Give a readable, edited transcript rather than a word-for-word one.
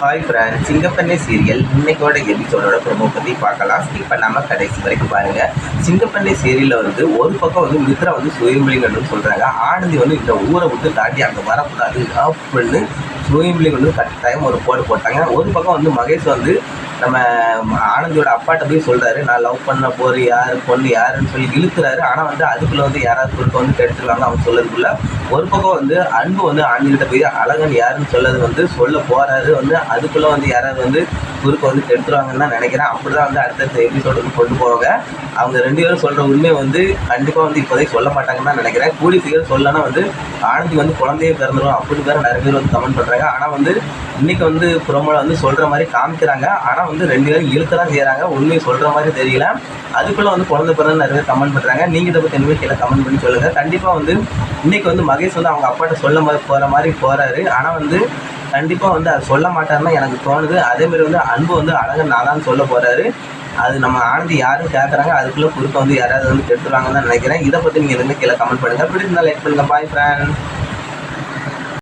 Hi friends, சிங்கப்பெண்ணே serial இன்னைக்கோட எபிசோடோட promo பற்றி பார்க்கலாம். ஸ்கிப் பண்ணாமல் கடைசி வரைக்கும் பாருங்கள். சிங்கப்பெண்ணே சீரியலில் ஒரு பக்கம் மித்ரா சுயம்பலிங்கன்னு சொல்கிறாங்க. ஆனந்தி இந்த ஊரை விட்டு தாண்டி அங்கே வரக்கூடாது அப்படின்னு சுயம்பலிங்க கட்டாயம் ஒரு போடு போட்டாங்க. ஒரு பக்கம் மகேஷ் நம்ம ஆனந்தியோட அப்பாட்ட போய் சொல்கிறாரு, நான் லவ் பண்ண போகிற யார் பொண்ணு யாருன்னு சொல்லி இழுக்கிறாரு. ஆனால் அதுக்குள்ளே யாராவது குறுக்க கெடுத்துருவாங்க அவங்க சொல்லதுக்குள்ள. ஒரு பக்கம் அன்பு ஆனந்திகிட்ட போய் அழகன் யாருன்னு சொல்லது சொல்ல போகிறாரு. அதுக்குள்ளே யாராவது குறுக்க கெடுத்துருவாங்கன்னு தான் நினைக்கிறேன். அப்படி தான் அடுத்தடுத்த எபிசோடு கொண்டு போவாங்க. அவங்க ரெண்டு பேரும் சொல்கிற உண்மையை கண்டிப்பாக இப்போதைக்கு சொல்ல மாட்டாங்கன்னு தான் நினைக்கிறேன். கூடி சீக்கிரம் சொல்லனா ஆனந்தி குழந்தையே பிறந்துடும் அப்படின்னு வேறு நிறைய பேர் கமெண்ட் பண்ணுறாங்க. ஆனால் இன்றைக்கி ப்ரோமோவில் சொல்கிற மாதிரி காமிக்கிறாங்க. ஆனால் ரெண்டு பேரும் இழுக்க தான் செய்கிறாங்க. உண்மையை சொல்கிற மாதிரி தெரியல. அதுக்குள்ளே குழந்தை பிறந்து நிறைய பேர் கமெண்ட் பண்ணுறாங்க. நீங்கள் இதை பற்றி என்ன கீழே கமெண்ட் பண்ணி சொல்லுங்கள். கண்டிப்பாக இன்றைக்கி மகேஷ் அவங்க அப்பாட்ட சொல்ல போகிற மாதிரி போகிறாரு. ஆனால் கண்டிப்பாக அதை சொல்ல மாட்டாருன்னு எனக்கு தோணுது. அதேமாதிரி அன்பு அழகன் நான் தான் சொல்ல போகிறாரு. அது நம்ம ஆனந்தி யாரும் கேட்குறாங்க. அதுக்குள்ளே குறுக்க யாராவது கெடுத்துருவாங்கன்னு தான் நினைக்கிறேன். இதை பற்றி நீங்கள் எதுவுமே கீழே கமெண்ட் பண்ணுங்கள். பிடிச்சிருந்தா லைக் பண்ணுங்கள். பாய் ஃப்ரெண்ட்.